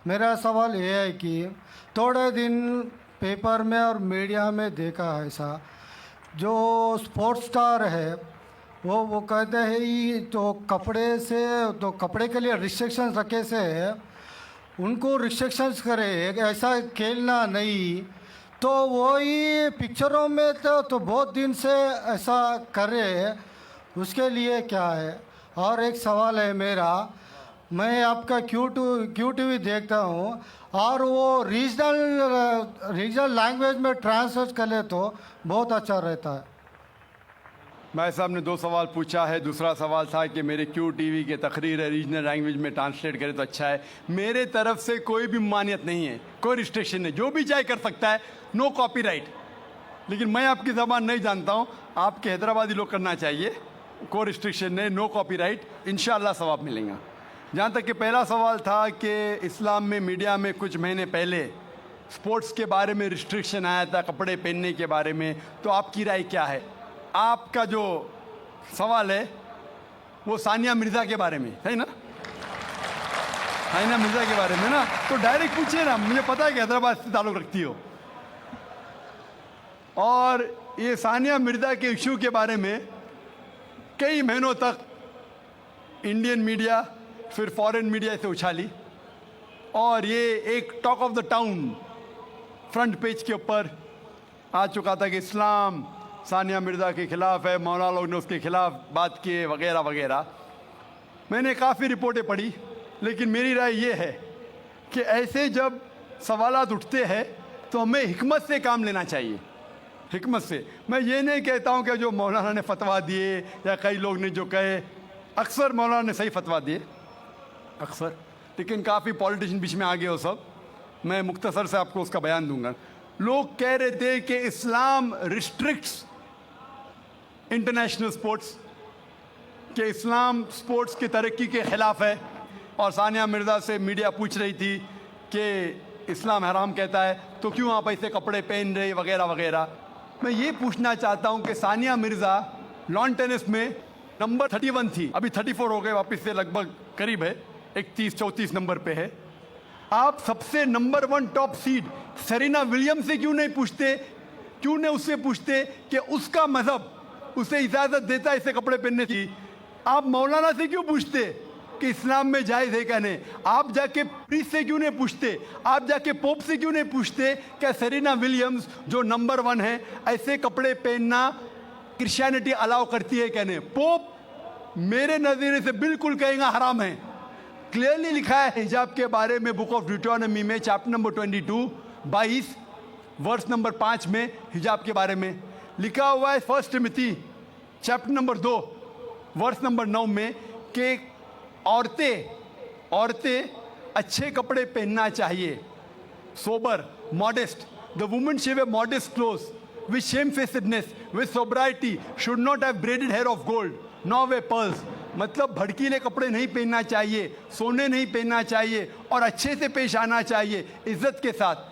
मेरा सवाल ये है कि थोड़े दिन पेपर में और मीडिया में देखा है ऐसा, जो स्पोर्ट्स स्टार है वो कहते हैं ये तो कपड़े के लिए रिस्ट्रिक्शंस रखे से है, उनको रिस्ट्रिक्शंस करे, ऐसा खेलना नहीं। तो वही पिक्चरों में तो बहुत दिन से ऐसा कर रहे हैं, उसके लिए क्या है? और एक सवाल है मेरा, मैं आपका क्यू टीवी देखता हूँ और वो रीजनल लैंग्वेज में ट्रांसलेट कर ले तो बहुत अच्छा रहता है। भाई साहब ने दो सवाल पूछा है। दूसरा सवाल था कि मेरे क्यू टीवी के तकरीर है रीजनल लैंग्वेज में ट्रांसलेट करे तो अच्छा है। मेरे तरफ से कोई भी मान्यत नहीं है, कोई रिस्ट्रिक्शन नहीं, जो भी चाहे कर सकता है, नो कॉपीराइट। लेकिन मैं आपकी ज़बान नहीं जानता हूँ, आपके हैदराबादी लोग करना चाहिए, कोई रिस्ट्रिक्शन नहीं, नो कॉपीराइट, इंशाअल्लाह सवाब मिलेगा। जहाँ तक कि पहला सवाल था कि इस्लाम में मीडिया में कुछ महीने पहले स्पोर्ट्स के बारे में रिस्ट्रिक्शन आया था, कपड़े पहनने के बारे में, तो आपकी राय क्या है? आपका जो सवाल है वो सानिया मिर्ज़ा के बारे में है ना? सानिया मिर्ज़ा के बारे में ना, तो डायरेक्ट पूछिए ना, मुझे पता है कि हैदराबाद से ताल्लुक़ रखती हो। और ये सानिया मिर्ज़ा के इशू के बारे में कई महीनों तक इंडियन मीडिया फिर फॉरेन मीडिया से उछाली और ये एक talk of the town front page के ऊपर आ चुका था कि इस्लाम सानिया मिर्ज़ा के ख़िलाफ़ है, मौलाना लोग ने उसके ख़िलाफ़ बात किए वगैरह वगैरह। मैंने काफ़ी रिपोर्टें पढ़ी, लेकिन मेरी राय ये है कि ऐसे जब सवालात उठते हैं तो हमें हिकमत से काम लेना चाहिए, हिकमत से। मैं ये नहीं कहता हूँ कि जो मौलाना ने फतवा दिए या कई लोग ने जो कहे, अक्सर मौलाना ने सही फतवा दिए अक्सर, लेकिन काफ़ी पॉलिटिशियन बीच में आ गए हो सब। मैं मुख्तसर से आपको उसका बयान दूंगा। लोग कह रहे थे कि इस्लाम रिस्ट्रिक्ट्स इंटरनेशनल स्पोर्ट्स, कि इस्लाम स्पोर्ट्स की तरक्की के ख़िलाफ़ है। और सानिया मिर्ज़ा से मीडिया पूछ रही थी कि इस्लाम हराम कहता है तो क्यों आप ऐसे कपड़े पहन रहे वगैरह वगैरह। मैं ये पूछना चाहता हूँ कि सानिया मिर्ज़ा लॉन टेनिस में नंबर 31 थी, अभी 34 हो गए, वापस से लगभग करीब है, 31-34 नंबर पे है। आप सबसे number 1 top seed Serena Williams से क्यों नहीं पूछते, क्यों नहीं उससे पूछते कि उसका मज़हब उसे इजाज़त देता है ऐसे कपड़े पहनने की? आप मौलाना से क्यों पूछते कि इस्लाम में जायज़ है क्या नहीं? आप जाके प्रीस्ट से क्यों नहीं पूछते? आप जाके पोप से क्यों नहीं पूछते क्या सेरेना विलियम्स जो नंबर 1 है ऐसे कपड़े पहनना क्रिश्चियनिटी अलाउ करती है क्या नहीं? पोप मेरे नज़रिए से बिल्कुल कहेगा हराम है। क्लियरली लिखा है हिजाब के बारे में बुक ऑफ ड्यूटोनॉमी में चैप्टर नंबर 22 वर्स नंबर 5 में हिजाब के बारे में लिखा हुआ है। First Timothy chapter number 2 verse number 9 में कि औरतें अच्छे कपड़े पहनना चाहिए, sober, modest. The woman should wear modest clothes with shamefacedness with sobriety, should not have braided hair of gold nor way pearls. मतलब भड़कीले कपड़े नहीं पहनना चाहिए, सोने नहीं पहनना चाहिए और अच्छे से पेश आना चाहिए, इज्जत के साथ।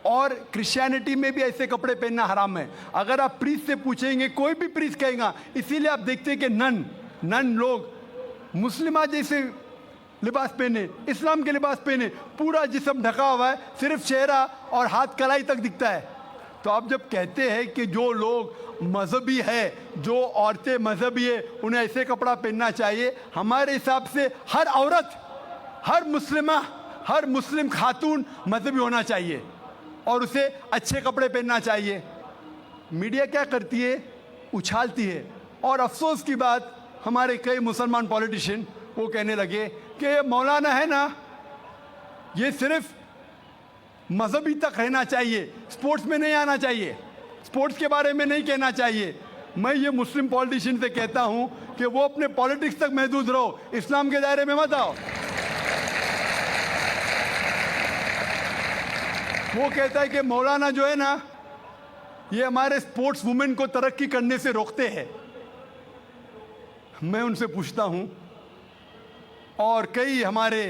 और क्रिश्चियनिटी में भी ऐसे कपड़े पहनना हराम है। अगर आप प्रीस्ट से पूछेंगे, कोई भी प्रीस्ट कहेगा। इसीलिए आप देखते हैं कि नन लोग मुस्लिमा जैसे लिबास पहने, इस्लाम के लिबास पहने, पूरा जिस्म ढका हुआ है, सिर्फ चेहरा और हाथ कलाई तक दिखता है। तो आप जब कहते हैं कि जो लोग मजहबी है, जो औरतें मजहबी है, उन्हें ऐसे कपड़ा पहनना चाहिए, हमारे हिसाब से हर औरत, हर मुस्लिम खातून मजहबी होना चाहिए और उसे अच्छे कपड़े पहनना चाहिए। मीडिया क्या करती है? उछालती है। और अफसोस की बात, हमारे कई मुसलमान पॉलिटिशियन वो कहने लगे कि ये मौलाना है ना, ये सिर्फ मजहबी तक रहना चाहिए, स्पोर्ट्स में नहीं आना चाहिए, स्पोर्ट्स के बारे में नहीं कहना चाहिए। मैं ये मुस्लिम पॉलिटिशियन से कहता हूं कि वो अपने पॉलिटिक्स तक महदूद रहो, इस्लाम के दायरे में मत आओ। वो कहता है कि मौलाना जो है ना, ये हमारे स्पोर्ट्स वुमेन को तरक्की करने से रोकते हैं। मैं उनसे पूछता हूं, और कई हमारे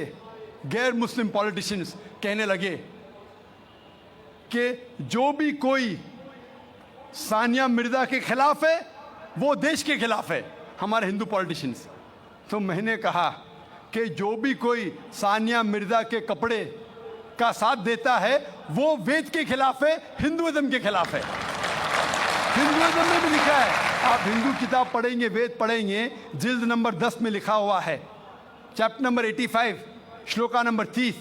गैर मुस्लिम पॉलिटिशियंस कहने लगे कि जो भी कोई सानिया मिर्ज़ा के खिलाफ है वो देश के खिलाफ है, हमारे हिंदू पॉलिटिशियंस। तो मैंने कहा कि जो भी कोई सानिया मिर्जा के कपड़े का साथ देता है वो वेद के खिलाफ है, हिंदुइज्म के खिलाफ है। हिंदुइज्म में भी लिखा है, आप हिंदू किताब पढ़ेंगे, वेद पढ़ेंगे, जिल्द नंबर 10 में लिखा हुआ है, चैप्टर नंबर 85 श्लोका नंबर 30,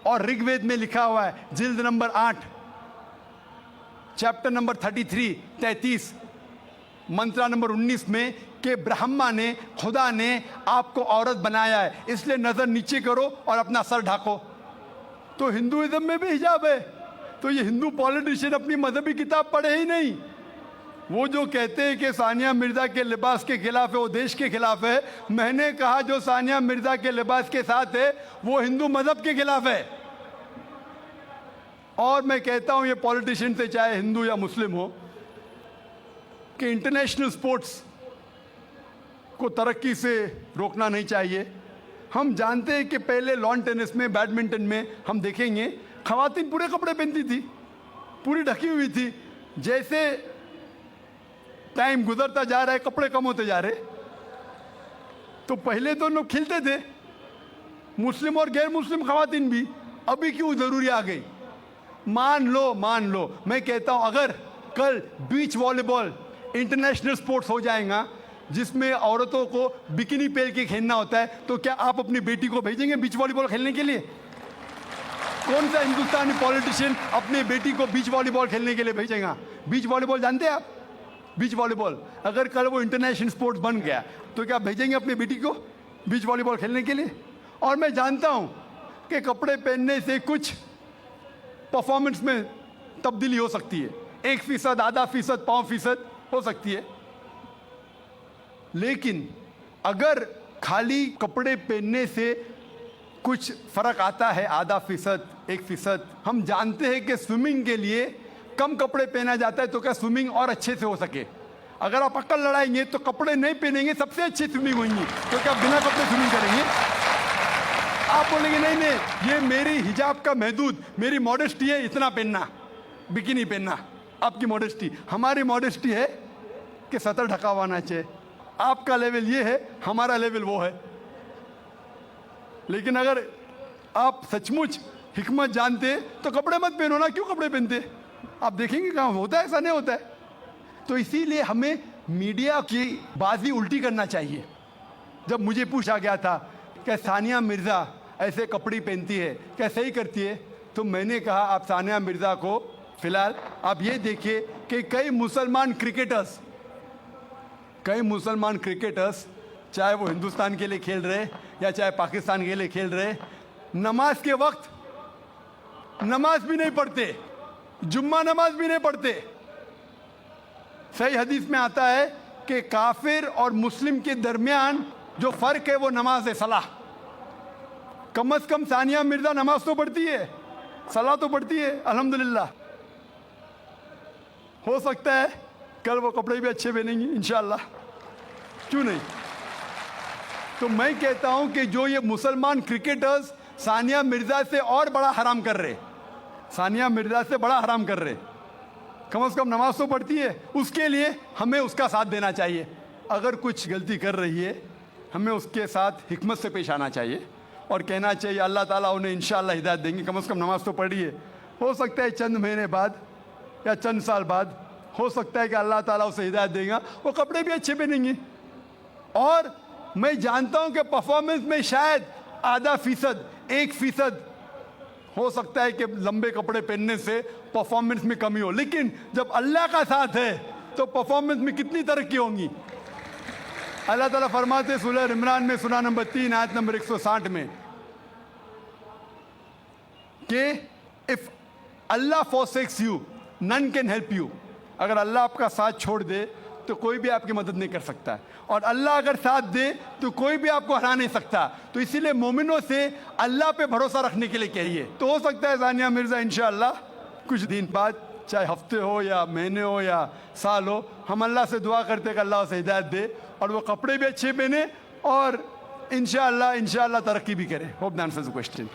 और ऋग्वेद में लिखा हुआ है जिल्द नंबर 8 चैप्टर नंबर 33 मंत्रा नंबर 19 में कि ब्रह्मा ने, खुदा ने आपको औरत बनाया है, इसलिए नजर नीचे करो और अपना सर ढाको। तो हिंदुइज्म में भी हिजाब है। तो ये हिंदू पॉलिटिशियन अपनी मजहबी किताब पढ़े ही नहीं। वो जो कहते हैं कि सानिया मिर्जा के लिबास के खिलाफ है, वो देश के खिलाफ है। मैंने कहा जो सानिया मिर्जा के लिबास के साथ है वो हिंदू मजहब के खिलाफ है। और मैं कहता हूं ये पॉलिटिशियन से, चाहे हिंदू या मुस्लिम हो, कि इंटरनेशनल स्पोर्ट्स को तरक्की से रोकना नहीं चाहिए। हम जानते हैं कि पहले लॉन टेनिस में, बैडमिंटन में हम देखेंगे खवातीन पूरे कपड़े पहनती थी, पूरी ढकी हुई थी। जैसे टाइम गुजरता जा रहा है, कपड़े कम होते जा रहे। तो पहले तो लोग खिलते थे, मुस्लिम और गैर मुस्लिम खवातीन भी। अभी क्यों जरूरी आ गई? मान लो मैं कहता हूं अगर कल बीच वॉलीबॉल इंटरनेशनल स्पोर्ट्स हो जाएगा जिसमें औरतों को बिकिनी पहन के खेलना होता है, तो क्या आप अपनी बेटी को भेजेंगे बीच वॉलीबॉल खेलने के लिए? कौन सा हिंदुस्तानी पॉलिटिशियन अपनी बेटी को बीच वॉलीबॉल खेलने के लिए भेजेगा? बीच वॉलीबॉल जानते हैं आप? बीच वॉलीबॉल अगर कल वो इंटरनेशनल स्पोर्ट्स बन गया तो क्या भेजेंगे अपनी बेटी को बीच वॉलीबॉल खेलने के लिए? और मैं जानता हूं कि कपड़े पहनने से कुछ परफॉर्मेंस में तब्दीली हो सकती है, 1%, आधा फीसद, 5% हो सकती है। लेकिन अगर खाली कपड़े पहनने से कुछ फर्क आता है, आधा फीसद, 1%, हम जानते हैं कि स्विमिंग के लिए कम कपड़े पहना जाता है तो क्या स्विमिंग और अच्छे से हो सके? अगर आप अक्ल लड़ाएंगे तो कपड़े नहीं पहनेंगे, सबसे अच्छी स्विमिंग होगी, तो क्या बिना कपड़े स्विमिंग करेंगे? आप बोलेंगे नहीं, ये मेरी हिजाब का महदूद, मेरी मॉडेस्टी है, इतना पहनना, बिकिनी पहनना। आपकी मॉडेस्टी, हमारी मॉडेस्टी है कि सतर ढका हुआ होना चाहिए। आपका लेवल ये है, हमारा लेवल वो है। लेकिन अगर आप सचमुच हिकमत जानते तो कपड़े मत पहनो ना, क्यों कपड़े पहनते? आप देखेंगे कहाँ होता है, ऐसा नहीं होता है। तो इसीलिए हमें मीडिया की बाजी उल्टी करना चाहिए। जब मुझे पूछा गया था कि सानिया मिर्ज़ा ऐसे कपड़े पहनती है, क्या सही करती है, तो मैंने कहा आप सानिया मिर्ज़ा को फिलहाल आप ये देखिए कि कई मुसलमान क्रिकेटर्स चाहे वो हिंदुस्तान के लिए खेल रहे या चाहे पाकिस्तान के लिए खेल रहे, नमाज के वक्त नमाज भी नहीं पढ़ते, जुम्मा नमाज भी नहीं पढ़ते। सही हदीस में आता है कि काफिर और मुस्लिम के दरमियान जो फर्क है वो नमाज है, सलाह। कम से कम सानिया मिर्जा नमाज तो पढ़ती है, सलाह तो पढ़ती है, अल्हम्दुलिल्लाह। हो सकता है कल वो कपड़े भी अच्छे पहनेंगी इंशाअल्लाह, क्यों नहीं? तो मैं कहता हूं कि जो ये मुसलमान क्रिकेटर्स सानिया मिर्जा से और बड़ा हराम कर रहे, सानिया मिर्जा से बड़ा हराम कर रहे, कम से कम नमाज तो पढ़ती है, उसके लिए हमें उसका साथ देना चाहिए। अगर कुछ गलती कर रही है हमें उसके साथ हिकमत से पेश आना चाहिए और कहना चाहिए अल्लाह ताला उन्हें इंशाअल्लाह हिदायत देंगे, कम से कम नमाज तो पढ़ी है। हो सकता है चंद महीने बाद या चंद साल बाद हो सकता है कि अल्लाह ताला उसे हिदायत देगा, वो कपड़े भी अच्छे पहनेंगे। और मैं जानता हूं कि परफॉर्मेंस में शायद आधा फीसद, 1% हो सकता है कि लंबे कपड़े पहनने से परफॉर्मेंस में कमी हो, लेकिन जब अल्लाह का साथ है तो परफॉर्मेंस में कितनी तरक्की होंगी। अल्लाह ताला फरमाते सूरह इमरान में सूरह नंबर 3 आयत नंबर 160 में कि if Allah forsakes you none can help you, अगर अल्लाह आपका साथ छोड़ दे तो कोई भी आपकी मदद नहीं कर सकता, और अल्लाह अगर साथ दे तो कोई भी आपको हरा नहीं सकता। तो इसीलिए मोमिनों से अल्लाह पे भरोसा रखने के लिए कहिए। तो हो सकता है सानिया मिर्जा इंशाअल्लाह कुछ दिन बाद, चाहे हफ्ते हो या महीने हो या साल हो, हम अल्लाह से दुआ करते कि अल्लाह उसे हिदायत दे और वो कपड़े भी अच्छे पहने और इंशाअल्लाह तरक्की भी करे। Hope that answers the question.